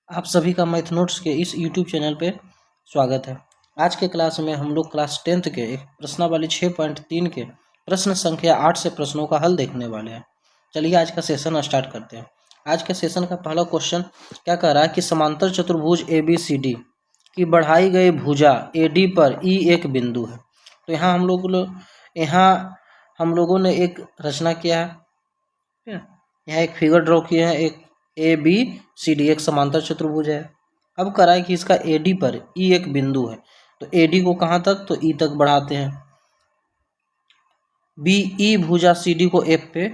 आप सभी का मैथ नोट्स के इस यूट्यूब चैनल पे स्वागत है। आज के क्लास में हम लोग क्लास 10th के एक प्रश्नावली 6.3 के प्रश्न संख्या 8 से प्रश्नों का हल देखने वाले हैं। चलिए आज का सेशन स्टार्ट करते हैं। आज के सेशन का पहला क्वेश्चन क्या कह रहा है कि समांतर चतुर्भुज ABCD की बढ़ाई गई भुजा AD पर E एक बिंदु है। तो यहाँ हम लोगों ने एक रचना किया है। यहाँ एक फिगर ड्रॉ किया है। एक ABCD एक समांतर चतुर्भुज है। अब करा है कि इसका AD पर E एक बिंदु है, तो AD को कहाँ तक, तो E तक बढ़ाते हैं। BE भुजा CD को F पे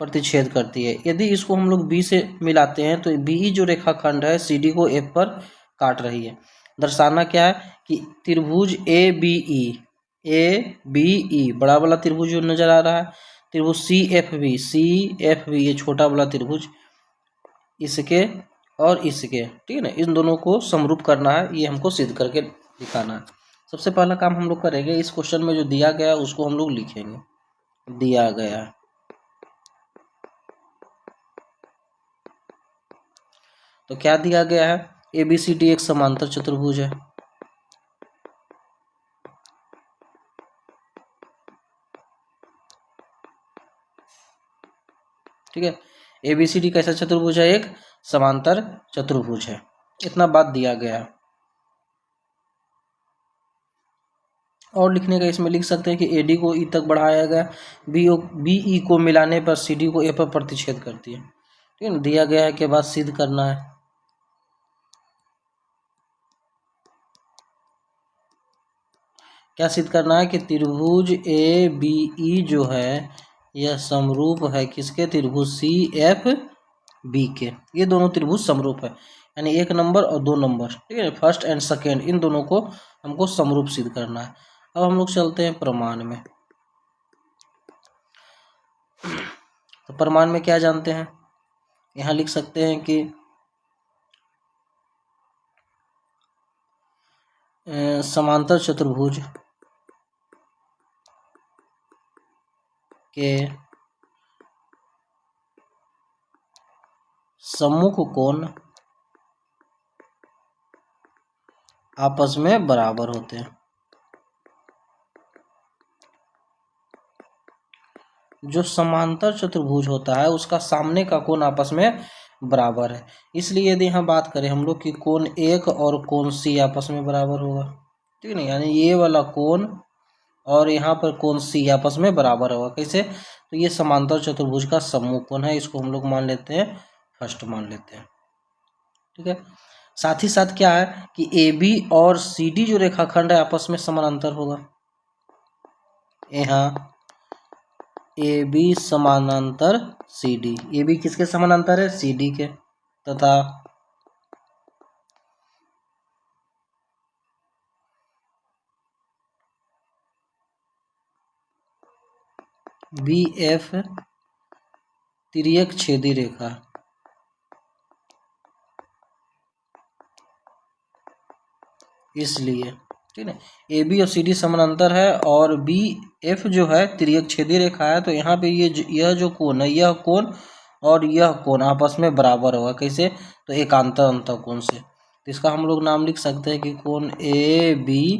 प्रतिच्छेद करती है। यदि इसको हम लोग B से मिलाते हैं तो BE जो रेखाखंड है CD को F पर काट रही है। दर्शाना क्या है कि त्रिभुज ABE बड़ा वाला त्रिभुज जो नजर आ रहा है, त्रिभुज CFB ये छोटा वाला त्रिभुज, इसके और इसके, ठीक है ना, इन दोनों को समरूप करना है। ये हमको सिद्ध करके दिखाना है। सबसे पहला काम हम लोग करेंगे, इस क्वेश्चन में जो दिया गया है उसको हम लोग लिखेंगे। दिया गया है तो क्या दिया गया है, ABCD एक समांतर चतुर्भुज है। ठीक है, ABCD कैसा चतुर्भुज है, एक समांतर चतुर्भुज है। इतना बात दिया गया है। और लिखने का इसमें लिख सकते हैं कि AD को E तक बढ़ाया गया, BE को मिलाने पर CD को A पर प्रतिच्छेद करती है। ठीक है ना, दिया गया है के बाद सिद्ध करना है। क्या सिद्ध करना है कि त्रिभुज ABE जो है यह समरूप है किसके, त्रिभुज CFB के। ये दोनों त्रिभुज समरूप है, यानी 1 नंबर और 2 नंबर, ठीक है, फर्स्ट एंड सेकेंड, इन दोनों को हमको समरूप सिद्ध करना है। अब हम लोग चलते हैं प्रमाण में। तो प्रमाण में क्या जानते हैं, यहाँ लिख सकते हैं कि समांतर चतुर्भुज के सम्मुख कोण आपस में बराबर होते हैं। जो समांतर चतुर्भुज होता है उसका सामने का कोण आपस में बराबर है। इसलिए यदि यहाँ बात करें हम लोग कि कोण 1 और कोण C आपस में बराबर होगा, ठीक है ना, यानी ये वाला कोण और यहाँ पर कोण C आपस में बराबर होगा। कैसे, तो ये समांतर चतुर्भुज का सम्मुख कोण है, इसको हम लोग मान लेते हैं फर्स्ट, मान लेते हैं। ठीक है, साथ ही साथ क्या है कि AB और CD जो रेखाखंड है आपस में समानांतर होगा। यहाँ AB समानांतर CD, AB किसके समानांतर है, CD के, तथा BF तिर्यक छेदी रेखा, इसलिए ठीक है, AB और CD समानांतर है और BF जो है तिर्यक छेदी रेखा है। तो यहाँ पे यह जो कोण है, यह कोण और यह कोण आपस में बराबर होगा। कैसे, तो एकांतर अंतःकोण से। तो इसका हम लोग नाम लिख सकते हैं कि कोण ABE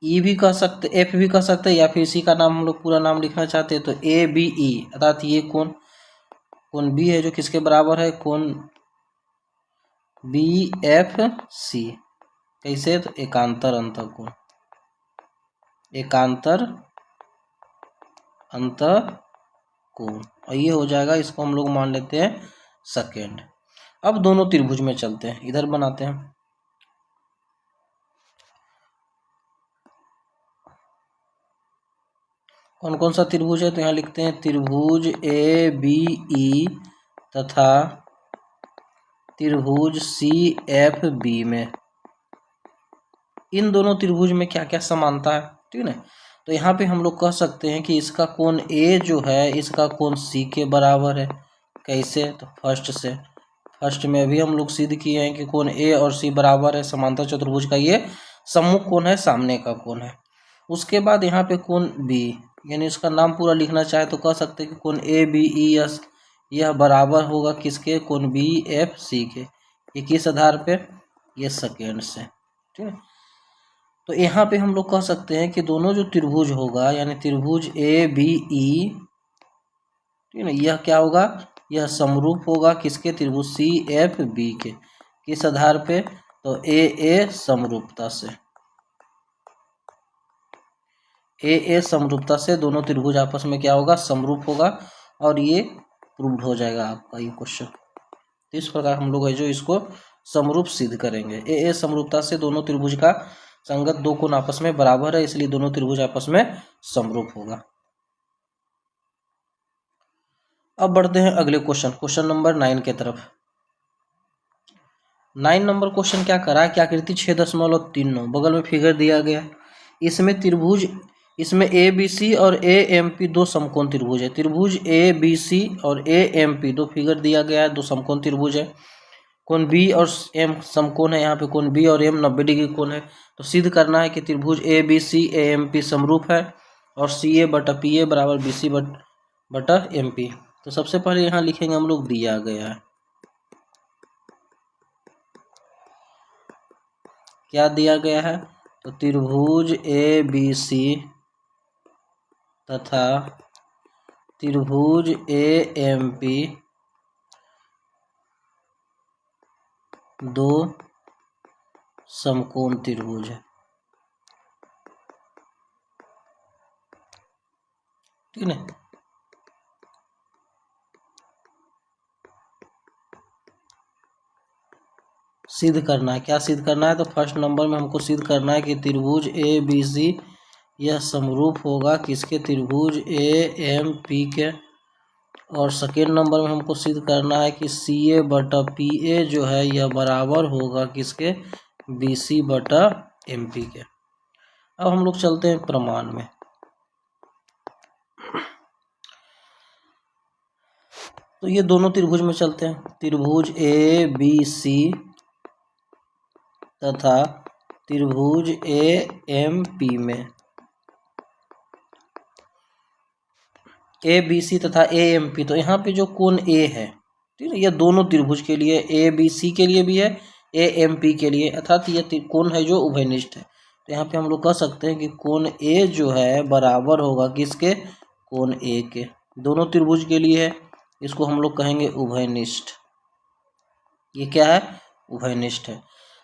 भी कह सकते, F भी कह सकते हैं, या फिर इसी का नाम हम लोग पूरा नाम लिखना चाहते हैं तो ABE, अर्थात ये कोण B है जो किसके बराबर है, कोण BFC। कैसे, तो एकांतर अंतःकोण, एकांतर अंतःकोण, और ये हो जाएगा, इसको हम लोग मान लेते हैं सेकेंड। अब दोनों त्रिभुज में चलते हैं, इधर बनाते हैं। कौन कौन सा त्रिभुज है, तो यहाँ लिखते हैं त्रिभुज ABE तथा त्रिभुज CFB में। इन दोनों त्रिभुज में क्या क्या समानता है, ठीक है ना। तो यहाँ पे हम लोग कह सकते हैं कि इसका कोण A जो है इसका कोण C के बराबर है। कैसे, तो फर्स्ट में अभी हम लोग सिद्ध किए हैं कि कोण A और C बराबर है। समांतर चतुर्भुज का ये सम्मुख कोण है, सामने का कोण है। उसके बाद यहाँ पे कोण B, यानी इसका नाम पूरा लिखना चाहे तो कह सकते हैं कि कोण ABE यह बराबर होगा किसके, कोण BFC के। ये किस आधार पे, ये सेकेंड से। ठीक है, तो यहाँ पे हम लोग कह सकते हैं कि दोनों जो त्रिभुज होगा यानी त्रिभुज ए बी ई, ठीक है ना, यह क्या होगा, यह समरूप होगा किसके, त्रिभुज सी एफ बी के। किस आधार पे, तो ए समरूपता से, ए समरूपता से दोनों त्रिभुज आपस में क्या होगा, समरूप होगा, और ये प्रूव्ड हो जाएगा आपका ये क्वेश्चन। तो इस प्रकार हम लोग है जो इसको समरूप सिद्ध करेंगे। ए समरूपता से दोनों त्रिभुज का संगत दो कोण आपस में बराबर है, इसलिए दोनों त्रिभुज आपस में समरूप होगा। अब बढ़ते हैं अगले क्वेश्चन नंबर 9 के तरफ। 9 नंबर क्वेश्चन क्या करा है कि आकृति 6.39 बगल में फिगर दिया गया है, इसमें त्रिभुज, इसमें ए बी सी और ए एम पी दो समकोण त्रिभुज है। त्रिभुज ए बी सी और ए एम पी दो फिगर दिया गया है, दो समकोण त्रिभुज है। कोण बी और एम समकोण है, यहाँ पे कोण बी और एम 90 डिग्री कोण है। तो सिद्ध करना है कि त्रिभुज A B C A M P समरूप है और सी ए बटा पी ए बराबर बी सी बटा एम पी। तो सबसे पहले यहाँ लिखेंगे हम लोग, दिया गया है, क्या दिया गया है, तो त्रिभुज ए बी सी तथा त्रिभुज ए एम पी दो समकोण त्रिभुज है। ठीक है, सिद्ध करना है, क्या सिद्ध करना है, तो फर्स्ट नंबर में हमको सिद्ध करना है कि त्रिभुज ए बी सी यह समरूप होगा किसके, त्रिभुज ए एम पी के। और सेकेंड नंबर में हमको सिद्ध करना है कि सी ए बटा पी ए जो है यह बराबर होगा किसके, बी सी बटा एम पी के। अब हम लोग चलते हैं प्रमाण में। तो ये दोनों त्रिभुज में चलते हैं, त्रिभुज ए बी सी तथा त्रिभुज ए एम पी में, ए बी सी तथा ए एम पी। तो यहाँ पे जो कोण ए है, ठीक है, यह दोनों त्रिभुज के लिए, ए बी सी के लिए भी है, ए एम पी के लिए, अर्थात यह कोण है जो उभयनिष्ठ है। तो यहाँ पे हम लोग कह सकते हैं कि कोण ए जो है बराबर होगा किसके, कोण ए के। दोनों त्रिभुज के लिए है, इसको हम लोग कहेंगे उभयनिष्ठ। ये क्या है, उभयनिष्ठ है।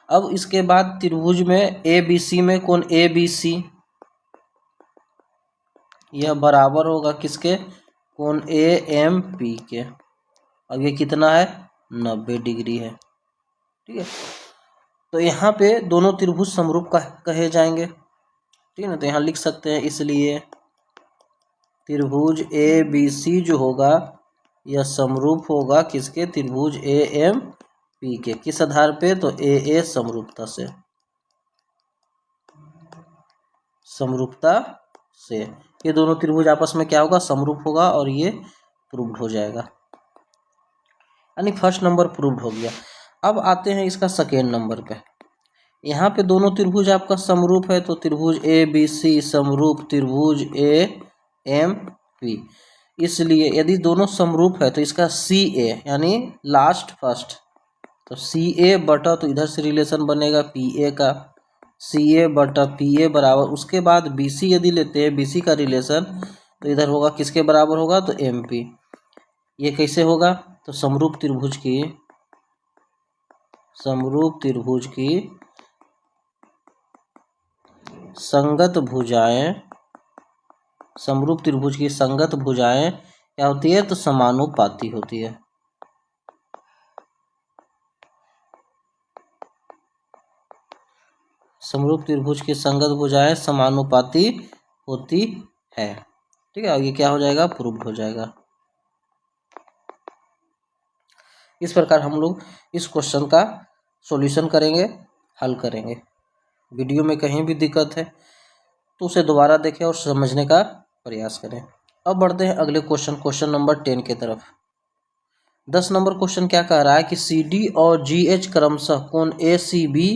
अब इसके बाद त्रिभुज में ए बी सी में कोण ए बी सी यह बराबर होगा किसके, कोण ए एम पी के। अब ये कितना है, 90 डिग्री है। ठीक है, तो यहाँ पे दोनों त्रिभुज समरूप कहे जाएंगे। ठीक है ना, तो यहाँ लिख सकते हैं, इसलिए त्रिभुज ए बी सी जो होगा यह समरूप होगा किसके, त्रिभुज ए एम पी के। किस आधार पे, तो ए समरूपता से, समरूपता से ये दोनों त्रिभुज आपस में क्या होगा, समरूप होगा, और ये प्रूव्ड हो जाएगा। यानी फर्स्ट नंबर प्रूव्ड हो गया। अब आते हैं इसका सेकेंड नंबर पे। यहाँ पे दोनों त्रिभुज आपका समरूप है, तो त्रिभुज ए बी सी समरूप त्रिभुज ए एम पी। इसलिए यदि दोनों समरूप है तो इसका सी ए यानी लास्ट फर्स्ट, तो सी ए बटा, तो इधर से रिलेशन बनेगा पी ए का, सी ए बटा पी ए बराबर, उसके बाद बी सी यदि लेते हैं, बी सी का रिलेशन, तो इधर होगा किसके बराबर होगा, तो एम पी। ये कैसे होगा, तो समरूप त्रिभुज की, समरूप त्रिभुज की संगत भुजाएं, समरूप त्रिभुज की संगत भुजाएं क्या होती है, तो समानुपाती होती है। समरूप त्रिभुज की संगत भुजाएं समानुपाती होती है। ठीक है, ये क्या हो जाएगा, प्रूव्ड हो जाएगा। इस प्रकार हम लोग इस क्वेश्चन का सॉल्यूशन करेंगे, हल करेंगे। वीडियो में कहीं भी दिक्कत है तो उसे दोबारा देखें और समझने का प्रयास करें। अब बढ़ते हैं अगले क्वेश्चन नंबर 10 की तरफ। 10 नंबर क्वेश्चन क्या कह रहा है कि सी डी और जी एच क्रमशः कोण ए सी बी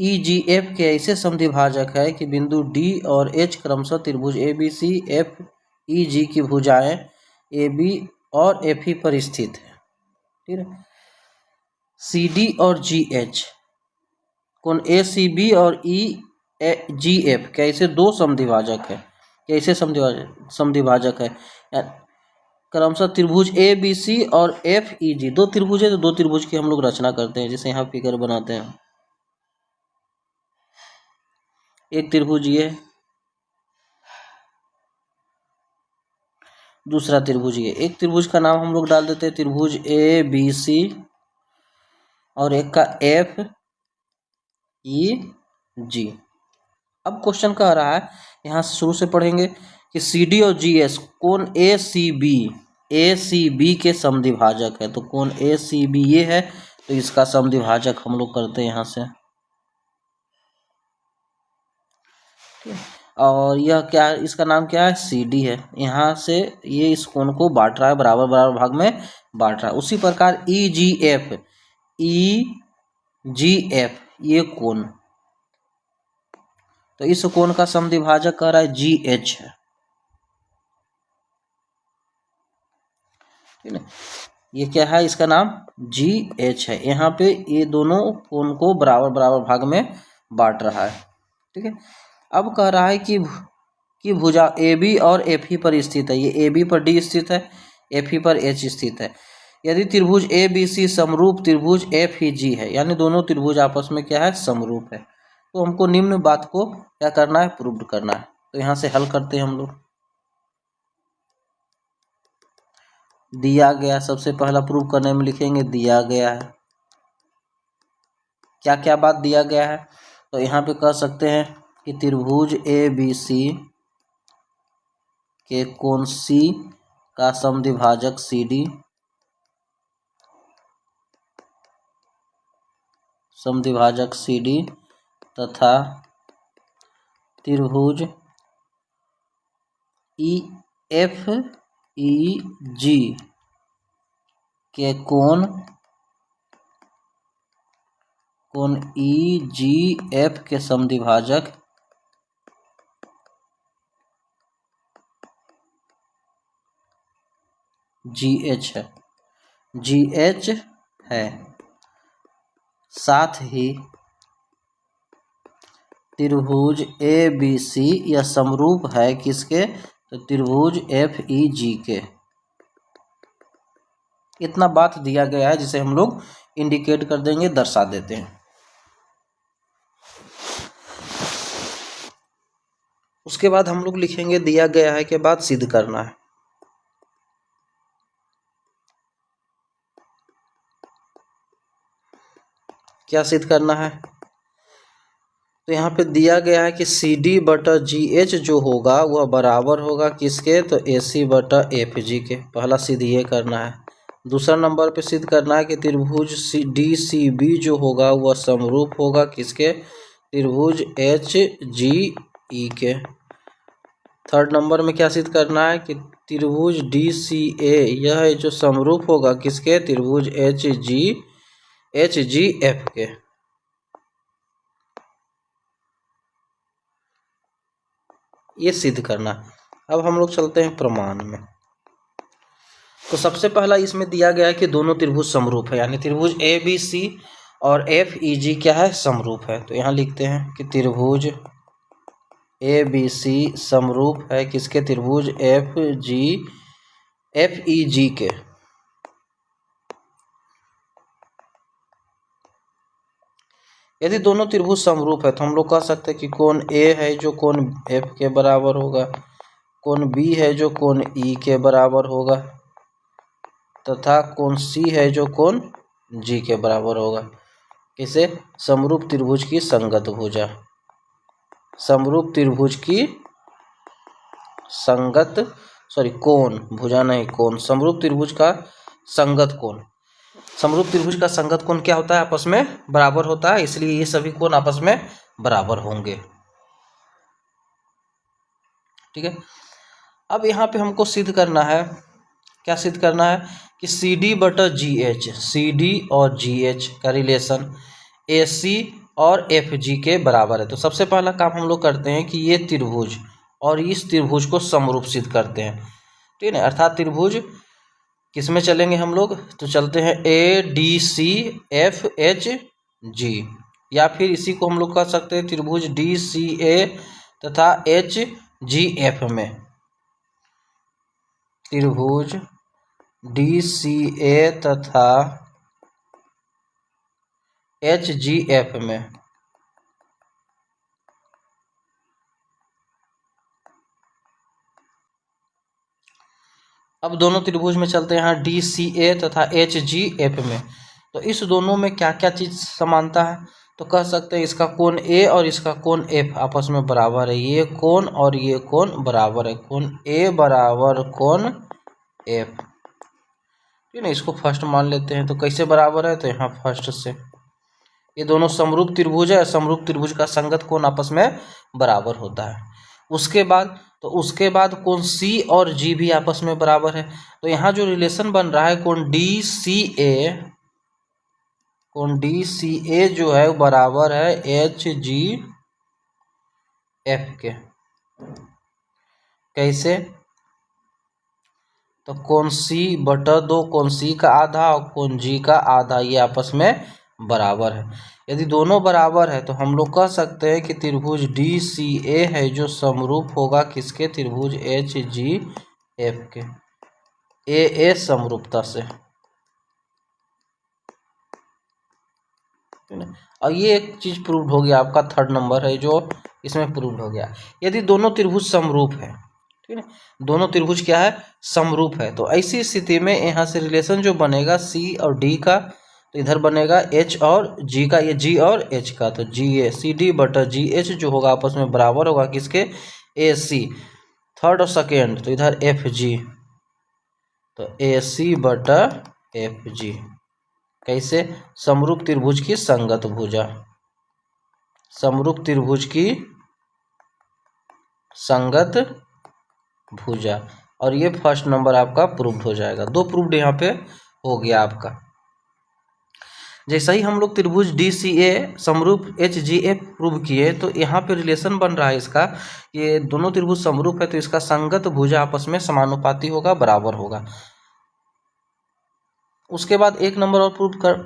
ई जी एफ के ऐसे समद्विभाजक है कि बिंदु डी और एच क्रमशः त्रिभुज A B C F E जी की भुजाएं ए बी और एफ ई पर स्थित है। ठीक है, CD और GH, कोण ACB और EGF कैसे दो समद्विभाजक है, कैसे समद्विभाजक है, क्रमशः त्रिभुज ABC और FEG, दो त्रिभुज है तो दो त्रिभुज की हम लोग रचना करते हैं, जैसे यहाँ फिगर बनाते हैं। एक त्रिभुज ये, दूसरा त्रिभुज ये। एक त्रिभुज का नाम हम लोग डाल देते हैं त्रिभुज ABC और एक का FEG। अब क्वेश्चन कह रहा है, यहाँ से शुरू से पढ़ेंगे कि CD और GS कोण ACB के समद्विभाजक है। तो कोण ACB ये है, तो इसका समद्विभाजक हम लोग करते हैं यहाँ से। और यह क्या, इसका नाम क्या है, CD है। यहाँ से ये इस कोण को बांट रहा है, बराबर बराबर भाग में बांट रहा है। उसी प्रकार EGF ये कोण, तो इस कोण का समद्विभाजक कह रहा है GH है, ठीक है। ये क्या है, इसका नाम GH है। यहाँ पे ये दोनों कोण को बराबर बराबर भाग में बांट रहा है, ठीक है। अब कह रहा है कि भुजा AB और FE पर स्थित है। ये AB पर D स्थित है, FE पर H स्थित है। यदि त्रिभुज ABC समरूप त्रिभुज FEG है, यानी दोनों त्रिभुज आपस में क्या है, समरूप है, तो हमको निम्न बात को क्या करना है, प्रूव करना है। तो यहाँ से हल करते हैं हम लोग। दिया गया, सबसे पहला प्रूव करने में लिखेंगे दिया गया है। क्या क्या बात दिया गया है, तो यहाँ पे कह सकते हैं कि त्रिभुज ABC के कोण C का समद्विभाजक CD, तथा त्रिभुज FEG के कोण EGF के समद्विभाजक GH है। साथ ही त्रिभुज ABC यह समरूप है किसके, तो त्रिभुज FEG के। इतना बात दिया गया है, जिसे हम लोग इंडिकेट कर देंगे, दर्शा देते हैं। उसके बाद हम लोग लिखेंगे दिया गया है के बाद सिद्ध करना है। क्या सिद्ध करना है, तो यहाँ पे दिया गया है कि CD बटा GH जो होगा वह बराबर होगा किसके, तो AC बटा FG के। पहला सिद्ध ये करना है। दूसरा नंबर पे सिद्ध करना है कि त्रिभुज DCB जो होगा वह समरूप होगा किसके, त्रिभुज HGE के। थर्ड नंबर में क्या सिद्ध करना है कि त्रिभुज DCA यह जो समरूप होगा किसके, त्रिभुज HGF के। ये सिद्ध करना। अब हम लोग चलते हैं प्रमाण में। तो सबसे पहला इसमें दिया गया है कि दोनों त्रिभुज समरूप है, यानी त्रिभुज ABC और FEG क्या है, समरूप है। तो यहाँ लिखते हैं कि त्रिभुज ABC समरूप है किसके, त्रिभुज FEG के। यदि दोनों त्रिभुज समरूप है तो हम लोग कह सकते हैं कि कोण A है जो कोण F के बराबर होगा, कोण B है जो कोण E के बराबर होगा, तथा कोण C है जो कोण G के बराबर होगा। इसे समरूप त्रिभुज की संगत भुजा, समरूप त्रिभुज की संगत कोण, भुजा नहीं कोण, समरूप त्रिभुज का संगत कोण। समरूप त्रिभुज का संगत कोण क्या होता है, आपस में बराबर होता है, इसलिए ये सभी कोण आपस में बराबर होंगे, ठीक है। अब यहाँ पे हमको सिद्ध करना है, क्या सिद्ध करना है कि CD बटा GH, CD और GH का रिलेशन AC और FG के बराबर है। तो सबसे पहला काम हम लोग करते हैं कि ये त्रिभुज और इस त्रिभुज को समरूप सिद्ध करते हैं, ठीक है। अर्थात त्रिभुज किस में चलेंगे हम लोग, तो चलते हैं ADCFHG, या फिर इसी को हम लोग कह सकते हैं त्रिभुज DCA तथा HGF में, त्रिभुज DCA तथा HGF में। अब दोनों त्रिभुज में चलते हैं यहाँ DCA तथा HGF में। तो इस दोनों में क्या क्या चीज समानता है, तो कह सकते हैं इसका कोण A और इसका कोण F आपस में बराबर है, ये कोण और ये कोण बराबर है, कोण A बराबर कोण F, ठीक है। इसको फर्स्ट मान लेते हैं, तो कैसे बराबर है, तो यहाँ फर्स्ट से ये दोनों समरूप त्रिभुज है, समरूप त्रिभुज का संगत कोण आपस में बराबर होता है। उसके बाद कोण C और G भी आपस में बराबर है। तो यहाँ जो रिलेशन बन रहा है कोण DCA जो है बराबर है HGF के। कैसे, तो कोण C/2 कोण C का आधा और कोण G का आधा, ये आपस में बराबर है। यदि दोनों बराबर है तो हम लोग कह सकते हैं कि त्रिभुज DCA है जो समरूप होगा किसके, त्रिभुज HGF के, AA समरूपता से। और ये एक चीज प्रूव्ड हो गया, आपका थर्ड नंबर है जो इसमें प्रूव्ड हो गया। यदि दोनों त्रिभुज समरूप है, ठीक है, दोनों त्रिभुज क्या है, समरूप है, तो ऐसी स्थिति में यहाँ से रिलेशन जो बनेगा C और D का, तो इधर बनेगा H और G का, ये G और H का, तो GACD/GH जो होगा आपस में बराबर होगा किसके, AC, थर्ड और सेकेंड, तो इधर FG, तो AC/FG। कैसे, समरूप त्रिभुज की संगत भुजा, समरूप त्रिभुज की संगत भुजा, और ये फर्स्ट नंबर आपका प्रूव्ड हो जाएगा। दो प्रूव्ड यहाँ पे हो गया आपका। जैसे ही हम लोग त्रिभुज DCA समरूप HGF प्रूव किए, तो यहाँ पे रिलेशन बन रहा है इसका, ये दोनों त्रिभुज समरूप है तो इसका संगत भुजा आपस में समानुपाती होगा, बराबर होगा। उसके बाद एक नंबर और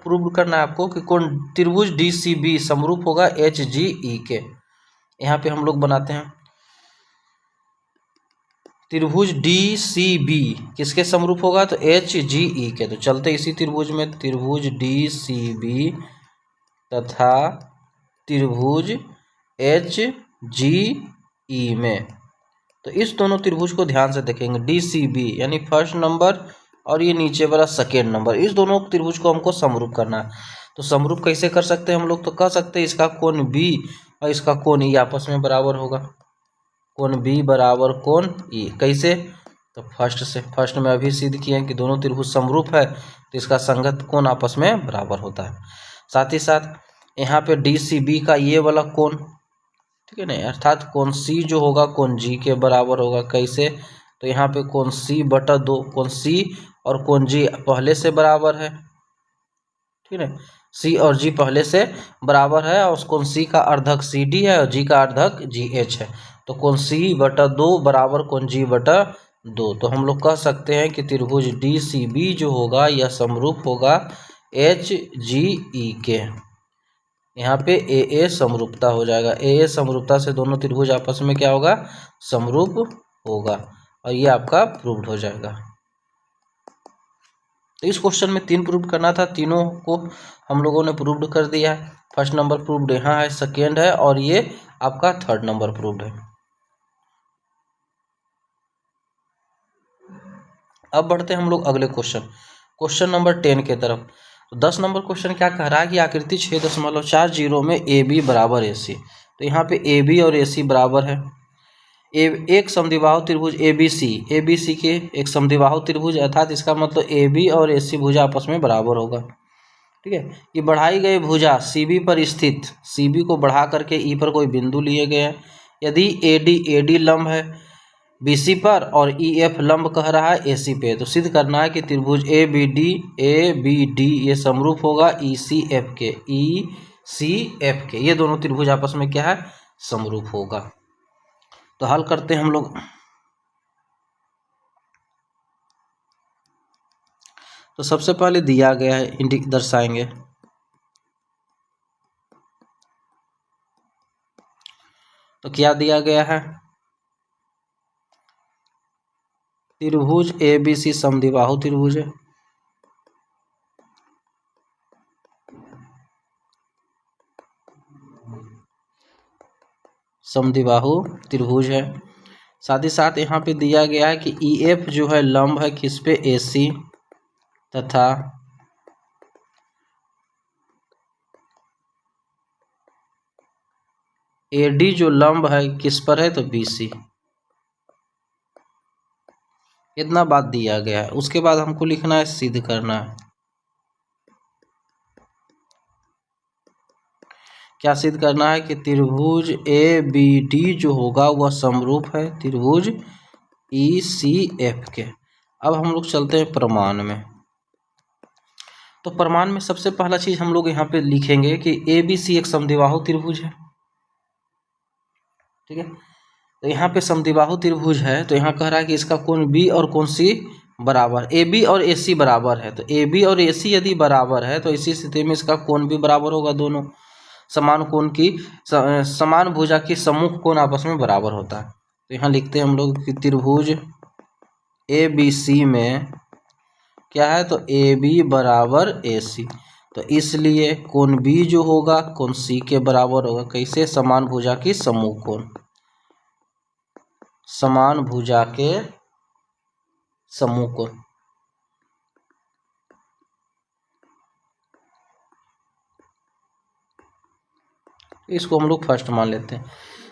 प्रूव करना है आपको कि कौन त्रिभुज DCB समरूप होगा HGE के। यहाँ पे हम लोग बनाते हैं त्रिभुज DCB किसके समरूप होगा, तो HGE के। तो चलते इसी त्रिभुज में, त्रिभुज DCB तथा त्रिभुज HGE में। तो इस दोनों त्रिभुज को ध्यान से देखेंगे, DCB यानी फर्स्ट नंबर और ये नीचे वाला सेकेंड नंबर, इस दोनों त्रिभुज को हमको समरूप करना है। तो समरूप कैसे कर सकते हैं हम लोग, तो कह सकते हैं इसका कोण B और इसका कोण E आपस में बराबर होगा, कोण B बराबर कोण E। कैसे, तो फर्स्ट में अभी सिद्ध किए हैं कि दोनों त्रिभुज समरूप है तो इसका संगत कोण आपस में बराबर होता है। साथ ही साथ यहाँ पे DCB का ये वाला कोण, ठीक है ना, अर्थात कोण C जो होगा कोण G के बराबर होगा। कैसे, तो यहाँ पे कोण C/2, कोण C और कोण G पहले से बराबर है, ठीक है, C और G पहले से बराबर है, और कोण C का अर्धक CD है और G का अर्धक GH है, तो कोण C/2 बराबर कोण G/2। तो हम लोग कह सकते हैं कि त्रिभुज DCB जो होगा यह समरूप होगा HGE के। यहाँ पे AA समरूपता हो जाएगा, AA समरूपता से दोनों त्रिभुज आपस में क्या होगा, समरूप होगा, और ये आपका प्रूव्ड हो जाएगा। तो इस क्वेश्चन में 3 प्रूव करना था, तीनों को हम लोगों ने प्रूव्ड कर दिया है। फर्स्ट नंबर प्रूव्ड यहाँ है, सेकेंड है, और ये आपका थर्ड नंबर प्रूव्ड है। अब बढ़ते हैं हम लोग अगले क्वेश्चन नंबर 10 के तरफ। तो 10 नंबर क्वेश्चन क्या कह रहा है कि आकृति 6.40 में AB बराबर AC। तो यहाँ पे AB और AC बराबर है। एक समद्विबाहु त्रिभुज ABC के एक समद्विबाहु त्रिभुज, अर्थात इसका मतलब AB और AC भुजा आपस में बराबर होगा, ठीक है। ये बढ़ाई गई भुजा CB पर स्थित, CB को बढ़ा करके E पर कोई बिंदु लिए गए हैं। यदि AD लंब है BC पर और EF लंब कह रहा है AC पे, तो सिद्ध करना है कि त्रिभुज ABD ये समरूप होगा ECF के। ये दोनों त्रिभुज आपस में क्या है, समरूप होगा। तो हल करते हैं हम लोग। तो सबसे पहले दिया गया है दर्शाएंगे। तो क्या दिया गया है, त्रिभुज ABC समद्विबाहु त्रिभुज है। समद्विबाहु त्रिभुज है। साथ ही साथ यहाँ पे दिया गया है कि EF जो है लंब है किस पे, AC, तथा AD जो लंब है किस पर है, तो BC। इतना बात दिया गया है। उसके बाद हमको लिखना है, सिद्ध करना है। क्या सिद्ध करना है कि त्रिभुज ABD जो होगा वह समरूप है त्रिभुज ECF के। अब हम लोग चलते हैं प्रमाण में। तो प्रमाण में सबसे पहला चीज हम लोग यहाँ पे लिखेंगे कि ABC एक समद्विबाहु त्रिभुज है। ठीक है, तो यहाँ पे समद्विबाहु त्रिभुज है, तो यहाँ कह रहा है कि इसका कोण B और कोण C बराबर, AB और AC बराबर है। तो AB और AC यदि बराबर है तो इसी स्थिति में इसका कोण भी बराबर होगा। दोनों समान कोण की समान भुजा की सम्मुख कोण आपस में बराबर होता है। तो यहाँ लिखते हैं हम लोग कि त्रिभुज ABC में क्या है, तो AB बराबर AC। तो इसलिए कोण B जो होगा कोण C के बराबर होगा। कैसे, समान भुजा की सम्मुख कोण, समान भुजा के सम्मुख कोण। इसको हम लोग फर्स्ट मान लेते हैं।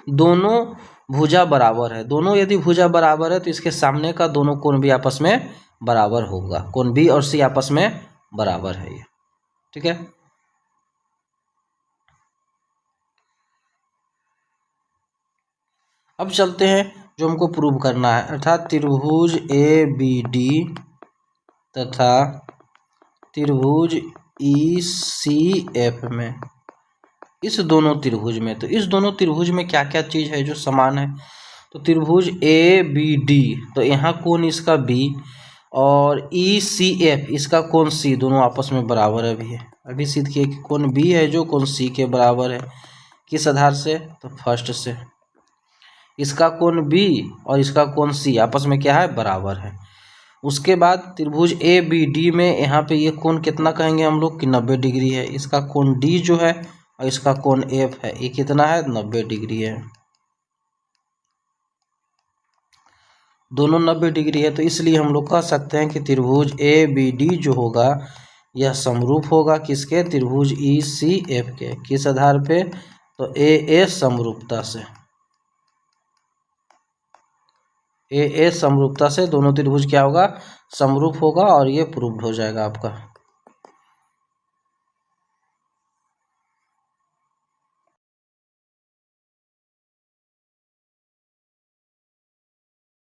दोनों भुजा बराबर है, दोनों यदि भुजा बराबर है तो इसके सामने का दोनों कोण भी आपस में बराबर होगा। कोण B और C आपस में बराबर है ये। ठीक है, अब चलते हैं जो हमको प्रूव करना है, अर्थात त्रिभुज ABD तथा त्रिभुज ECF में, इस दोनों त्रिभुज में, तो इस दोनों त्रिभुज में क्या क्या चीज है जो समान है। तो त्रिभुज ABD, तो यहाँ कोण इसका B और ECF इसका कोण C दोनों आपस में बराबर है। अभी सिद्ध किए कि कोण B है जो कोण C के बराबर है। किस आधार से, तो फर्स्ट से। इसका कोण B और इसका कोण C आपस में क्या है, बराबर है। उसके बाद त्रिभुज ABD में यहाँ पे ये कोण कितना कहेंगे हम लोग कि 90 डिग्री है। इसका कोण D जो है और इसका कोण F है, ये कितना है, 90 डिग्री है। दोनों 90 डिग्री है, तो इसलिए हम लोग कह सकते हैं कि त्रिभुज ABD जो होगा यह समरूप होगा किसके, त्रिभुज ECF के। किस आधार पे, तो AA समरूपता से। AA समरूपता से दोनों त्रिभुज क्या होगा, समरूप होगा, और ये प्रूव्ड हो जाएगा आपका।